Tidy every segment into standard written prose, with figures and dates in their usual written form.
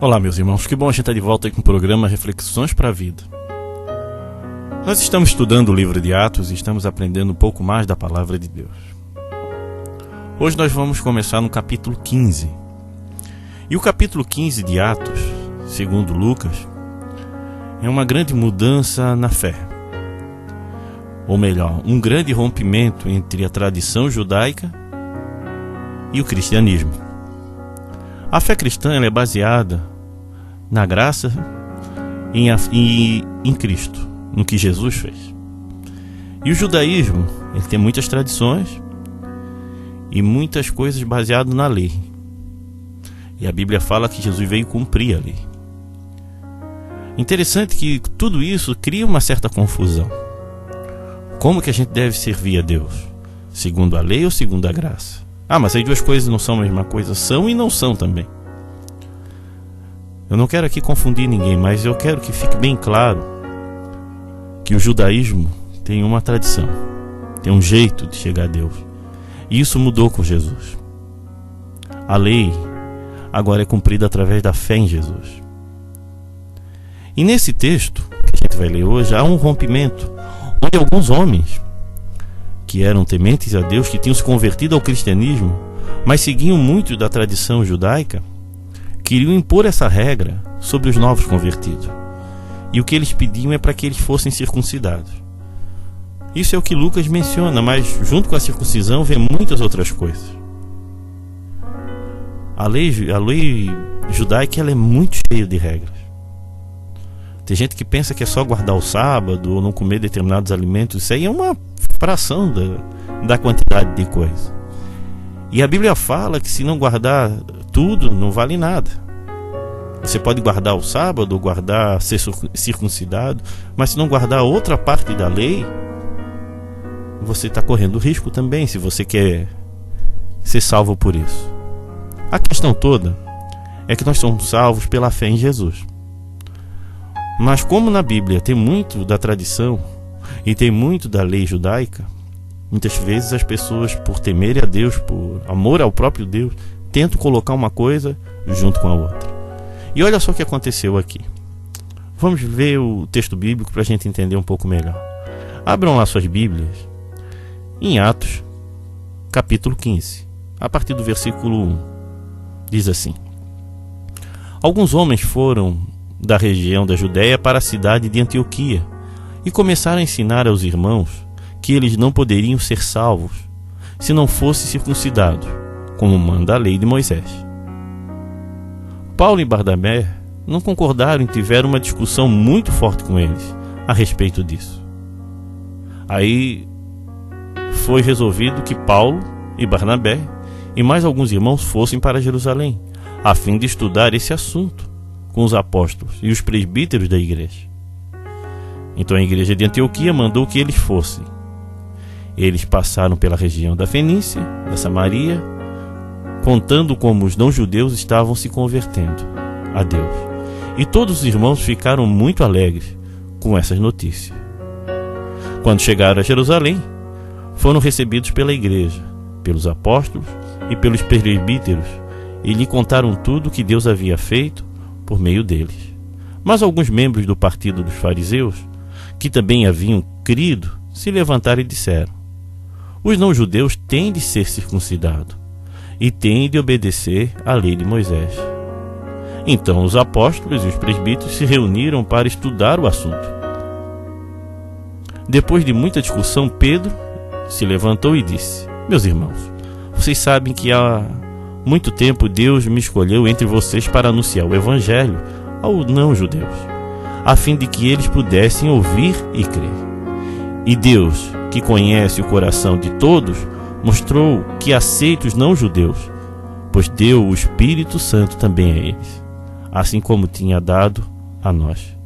Olá, meus irmãos, que bom a gente estar de volta aí com o programa Reflexões para a Vida. Nós estamos estudando o livro de Atos e estamos aprendendo um pouco mais da palavra de Deus. Hoje nós vamos começar no capítulo 15. E o capítulo 15 de Atos, segundo Lucas, é uma grande mudança na fé. Ou melhor, um grande rompimento entre a tradição judaica e o cristianismo. A fé cristã ela é baseada na graça e em Cristo, no que Jesus fez. E o judaísmo ele tem muitas tradições e muitas coisas baseadas na lei. E a Bíblia fala que Jesus veio cumprir a lei. Interessante que tudo isso cria uma certa confusão. Como que a gente deve servir a Deus? Segundo a lei ou segundo a graça? Mas as duas coisas não são a mesma coisa. São e não são também. Eu não quero aqui confundir ninguém, mas eu quero que fique bem claro que o judaísmo tem uma tradição, tem um jeito de chegar a Deus. E isso mudou com Jesus. A lei agora é cumprida através da fé em Jesus. E nesse texto que a gente vai ler hoje, há um rompimento, onde alguns homens que eram tementes a Deus, que tinham se convertido ao cristianismo, mas seguiam muito da tradição judaica, queriam impor essa regra sobre os novos convertidos. E o que eles pediam é para que eles fossem circuncidados. Isso é o que Lucas menciona, mas junto com a circuncisão vem muitas outras coisas. A lei judaica ela é muito cheia de regras. Tem gente que pensa que é só guardar o sábado ou não comer determinados alimentos. Isso aí é uma fração da quantidade de coisas. E a Bíblia fala que se não guardar tudo, não vale nada. Você pode guardar o sábado, guardar ser circuncidado, mas se não guardar outra parte da lei, você está correndo risco também, se você quer ser salvo por isso. A questão toda é que nós somos salvos pela fé em Jesus. Mas como na Bíblia tem muito da tradição e tem muito da lei judaica, muitas vezes as pessoas, por temerem a Deus, por amor ao próprio Deus, tentam colocar uma coisa junto com a outra. E olha só o que aconteceu aqui. Vamos ver o texto bíblico para a gente entender um pouco melhor. Abram lá suas Bíblias em Atos, capítulo 15, a partir do versículo 1. Diz assim: Alguns homens foram da região da Judéia para a cidade de Antioquia e começaram a ensinar aos irmãos que eles não poderiam ser salvos se não fossem circuncidados, como manda a lei de Moisés. Paulo e Barnabé não concordaram e tiveram uma discussão muito forte com eles a respeito disso. Aí foi resolvido que Paulo e Barnabé e mais alguns irmãos fossem para Jerusalém, a fim de estudar esse assunto com os apóstolos e os presbíteros da igreja. Então a igreja de Antioquia mandou que eles fossem. Eles passaram pela região da Fenícia, da Samaria, contando como os não-judeus estavam se convertendo a Deus. E todos os irmãos ficaram muito alegres com essas notícias. Quando chegaram a Jerusalém, foram recebidos pela igreja, pelos apóstolos e pelos presbíteros, e lhe contaram tudo o que Deus havia feito por meio deles. Mas alguns membros do partido dos fariseus, que também haviam crido, se levantaram e disseram: Os não-judeus têm de ser circuncidados e têm de obedecer à lei de Moisés. Então os apóstolos e os presbíteros se reuniram para estudar o assunto. Depois de muita discussão, Pedro se levantou e disse: Meus irmãos, vocês sabem que há muito tempo Deus me escolheu entre vocês para anunciar o evangelho aos não-judeus, a fim de que eles pudessem ouvir e crer. E Deus, que conhece o coração de todos, mostrou que aceita os não-judeus, pois deu o Espírito Santo também a eles, assim como tinha dado a nós.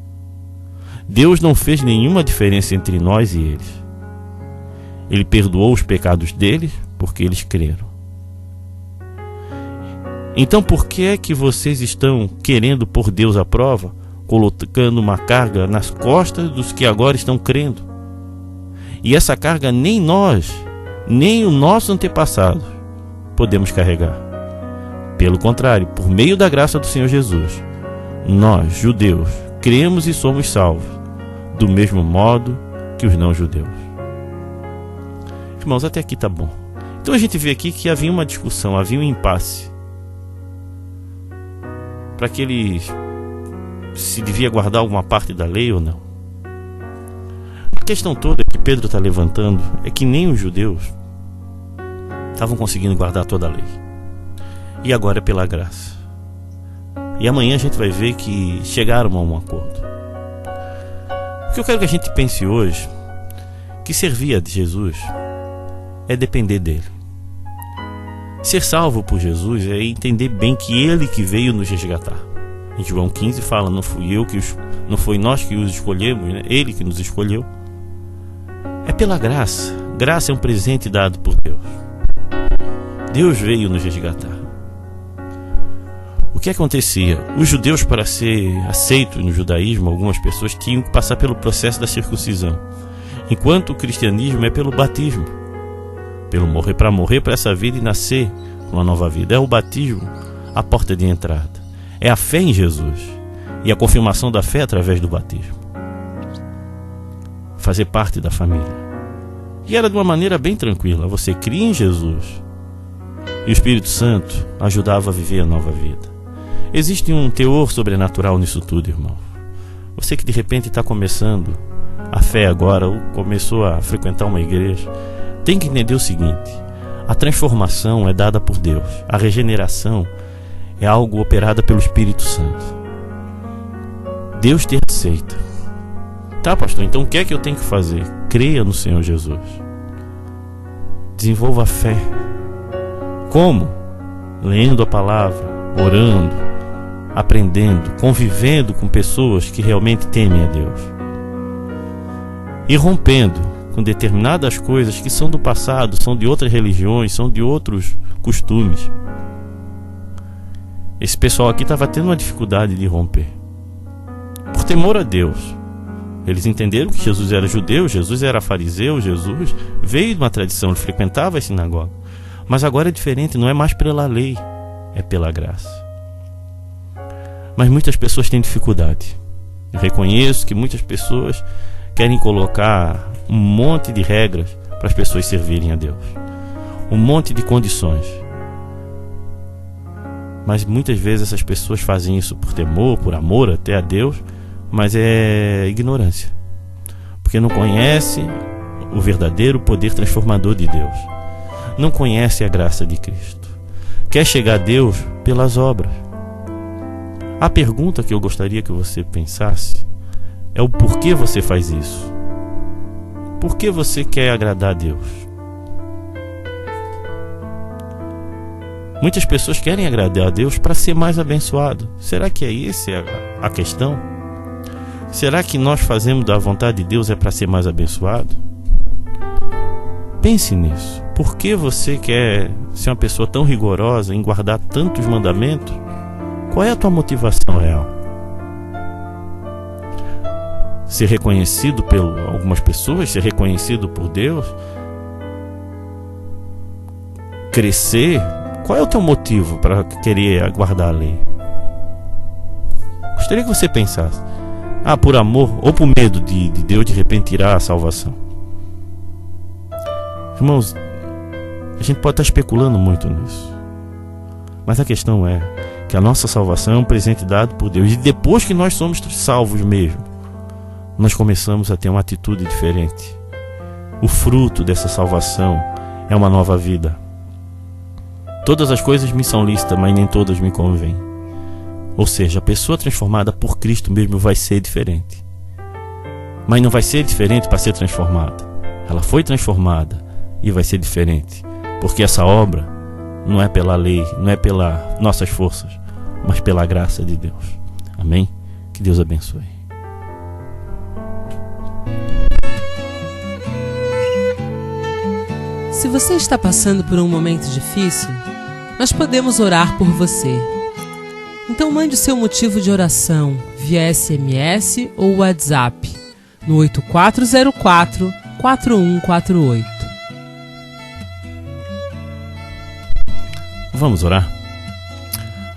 Deus não fez nenhuma diferença entre nós e eles. Ele perdoou os pecados deles porque eles creram. Então por que é que vocês estão querendo pôr Deus à prova, colocando uma carga nas costas dos que agora estão crendo? E essa carga nem nós, nem o nosso antepassado podemos carregar. Pelo contrário, por meio da graça do Senhor Jesus, nós, judeus, cremos e somos salvos, do mesmo modo que os não-judeus. Irmãos, até aqui tá bom. Então a gente vê aqui que havia uma discussão, havia um impasse para que eles se devia guardar alguma parte da lei ou não. A questão toda que Pedro está levantando é que nem os judeus estavam conseguindo guardar toda a lei. E agora é pela graça. E amanhã a gente vai ver que chegaram a um acordo. O que eu quero que a gente pense hoje, que servir a Jesus é depender dele. Ser salvo por Jesus é entender bem que ele que veio nos resgatar. Em João 15 fala, não foi nós que os escolhemos, né? Ele que nos escolheu. É pela graça. Graça é um presente dado por Deus. Deus veio nos resgatar. O que acontecia? Os judeus, para ser aceitos no judaísmo, algumas pessoas tinham que passar pelo processo da circuncisão, enquanto o cristianismo é pelo batismo, para morrer para essa vida e nascer uma nova vida. É o batismo a porta de entrada. É a fé em Jesus e a confirmação da fé através do batismo. Fazer parte da família. E era de uma maneira bem tranquila. Você cria em Jesus e o Espírito Santo ajudava a viver a nova vida. Existe um teor sobrenatural nisso tudo, irmão. Você que de repente está começando a fé agora ou começou a frequentar uma igreja, tem que entender o seguinte: a transformação é dada por Deus. A regeneração é algo operado pelo Espírito Santo. Deus te aceita. Tá, pastor? Então o que é que eu tenho que fazer? Creia no Senhor Jesus. Desenvolva a fé. Como? Lendo a palavra, orando, aprendendo, convivendo com pessoas que realmente temem a Deus. E rompendo com determinadas coisas que são do passado, são de outras religiões, são de outros costumes. Esse pessoal aqui estava tendo uma dificuldade de romper. Por temor a Deus. Eles entenderam que Jesus era judeu, Jesus era fariseu, Jesus veio de uma tradição, ele frequentava a sinagoga. Mas agora é diferente, não é mais pela lei, é pela graça. Mas muitas pessoas têm dificuldade. Eu reconheço que muitas pessoas querem colocar um monte de regras para as pessoas servirem a Deus. Um monte de condições. Mas muitas vezes essas pessoas fazem isso por temor, por amor até a Deus, mas é ignorância. Porque não conhece o verdadeiro poder transformador de Deus. Não conhece a graça de Cristo. Quer chegar a Deus pelas obras. A pergunta que eu gostaria que você pensasse é o porquê você faz isso. Por que você quer agradar a Deus? Muitas pessoas querem agradar a Deus para ser mais abençoado. Será que é essa a questão? Será que nós fazemos da vontade de Deus é para ser mais abençoado? Pense nisso. Por que você quer ser uma pessoa tão rigorosa em guardar tantos mandamentos? Qual é a tua motivação real? Ser reconhecido por algumas pessoas? Ser reconhecido por Deus? Crescer? Qual é o teu motivo para querer guardar a lei? Gostaria que você pensasse. Por amor ou por medo de Deus de repente tirar a salvação? Irmãos, a gente pode estar especulando muito nisso. Mas a questão é que a nossa salvação é um presente dado por Deus. E depois que nós somos salvos mesmo, nós começamos a ter uma atitude diferente. O fruto dessa salvação é uma nova vida. Todas as coisas me são lícitas, mas nem todas me convêm. Ou seja, a pessoa transformada por Cristo mesmo vai ser diferente. Mas não vai ser diferente para ser transformada. Ela foi transformada e vai ser diferente. Porque essa obra não é pela lei, não é pelas nossas forças, mas pela graça de Deus. Amém? Que Deus abençoe. Se você está passando por um momento difícil, nós podemos orar por você. Então mande o seu motivo de oração via SMS ou WhatsApp no 8404-4148. Vamos orar?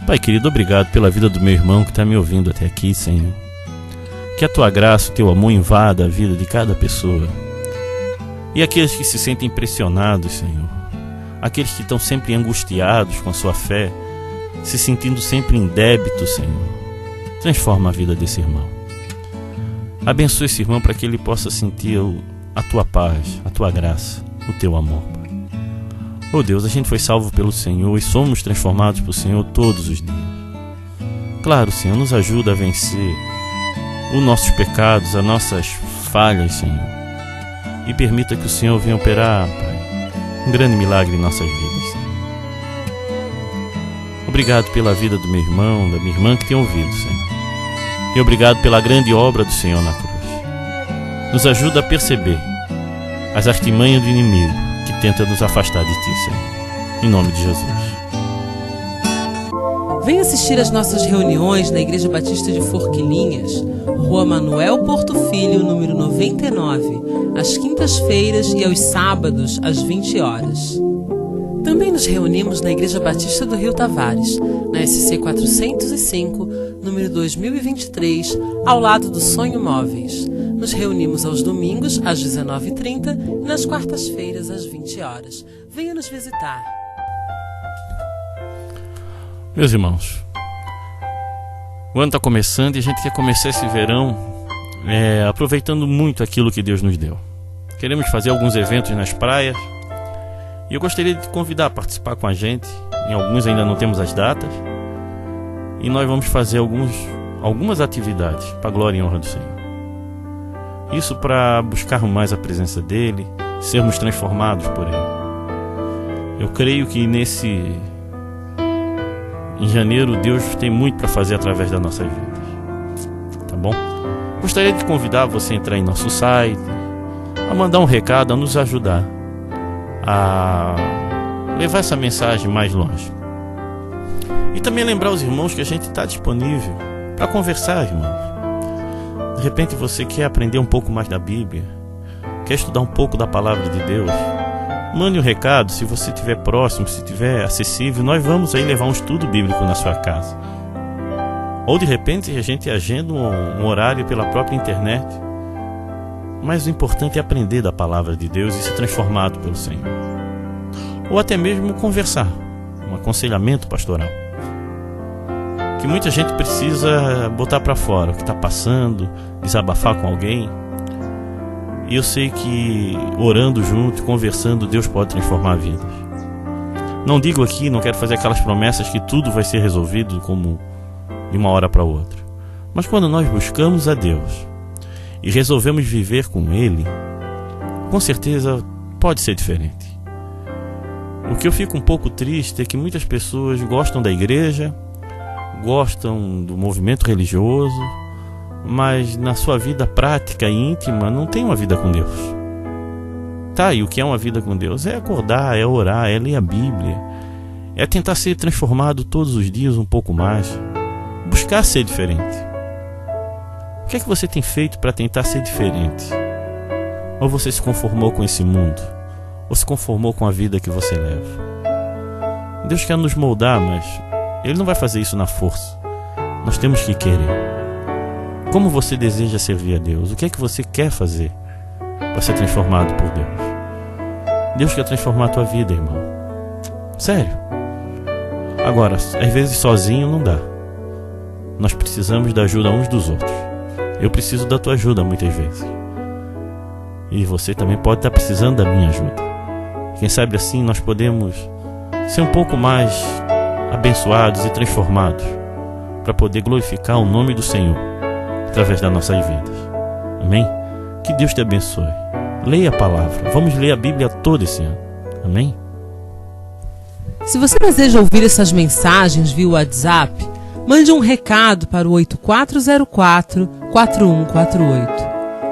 Pai querido, obrigado pela vida do meu irmão que está me ouvindo até aqui, Senhor. Que a tua graça, o teu amor invada a vida de cada pessoa. E aqueles que se sentem impressionados, Senhor. Aqueles que estão sempre angustiados com a sua fé, se sentindo sempre em débito, Senhor. Transforma a vida desse irmão. Abençoe esse irmão para que ele possa sentir a tua paz, a tua graça, o teu amor. Oh Deus, a gente foi salvo pelo Senhor e somos transformados pelo Senhor todos os dias. Claro, Senhor, nos ajuda a vencer os nossos pecados, as nossas falhas, Senhor. E permita que o Senhor venha operar, Pai, um grande milagre em nossas vidas, Senhor. Obrigado pela vida do meu irmão, da minha irmã que tem ouvido, Senhor. E obrigado pela grande obra do Senhor na cruz. Nos ajuda a perceber as artimanhas do inimigo que tenta nos afastar de Ti, Senhor. Em nome de Jesus. Venha assistir às nossas reuniões na Igreja Batista de Forquilinhas, Rua Manuel Porto Filho, número 99, às quintas-feiras e aos sábados, às 20 horas. Também nos reunimos na Igreja Batista do Rio Tavares, na SC 405, número 2023, ao lado do Sonho Móveis. Nos reunimos aos domingos, às 19h30 e nas quartas-feiras, às 20 horas. Venha nos visitar. Meus irmãos, o ano está começando e a gente quer começar esse verão aproveitando muito aquilo que Deus nos deu. Queremos fazer alguns eventos nas praias e eu gostaria de te convidar a participar com a gente. Em alguns ainda não temos as datas e nós vamos fazer algumas atividades para a glória e honra do Senhor. Isso para buscarmos mais a presença dEle, sermos transformados por Ele. Eu creio que em janeiro, Deus tem muito para fazer através das nossas vidas. Tá bom? Gostaria de convidar você a entrar em nosso site, a mandar um recado, a nos ajudar a levar essa mensagem mais longe. E também lembrar os irmãos que a gente está disponível para conversar, irmãos. De repente você quer aprender um pouco mais da Bíblia, quer estudar um pouco da Palavra de Deus. Mande um recado, se você estiver próximo, se estiver acessível, nós vamos aí levar um estudo bíblico na sua casa. Ou de repente a gente agenda um horário pela própria internet. Mas o importante é aprender da palavra de Deus e ser transformado pelo Senhor. Ou até mesmo conversar, um aconselhamento pastoral. Que muita gente precisa botar para fora o que está passando, desabafar com alguém. E eu sei que orando junto, conversando, Deus pode transformar vidas. Não digo aqui, não quero fazer aquelas promessas que tudo vai ser resolvido como de uma hora para outra. Mas quando nós buscamos a Deus e resolvemos viver com Ele, com certeza pode ser diferente. O que eu fico um pouco triste é que muitas pessoas gostam da igreja, gostam do movimento religioso, mas na sua vida prática e íntima não tem uma vida com Deus. Tá, e o que é uma vida com Deus? É acordar, é orar, é ler a Bíblia, é tentar ser transformado todos os dias um pouco mais, buscar ser diferente. O que é que você tem feito para tentar ser diferente? Ou você se conformou com esse mundo? Ou se conformou com a vida que você leva? Deus quer nos moldar, mas Ele não vai fazer isso na força. Nós temos que querer. Como você deseja servir a Deus? O que é que você quer fazer para ser transformado por Deus? Deus quer transformar a tua vida, irmão. Sério. Agora, às vezes sozinho não dá. Nós precisamos da ajuda uns dos outros. Eu preciso da tua ajuda muitas vezes. E você também pode estar precisando da minha ajuda. Quem sabe assim nós podemos ser um pouco mais abençoados e transformados para poder glorificar o nome do Senhor através das nossas vidas. Amém? Que Deus te abençoe. Leia a palavra. Vamos ler a Bíblia toda esse ano. Amém? Se você deseja ouvir essas mensagens via WhatsApp, mande um recado para o 8404-4148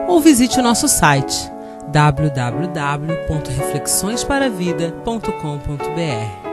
ou visite o nosso site www.reflexõesparavida.com.br.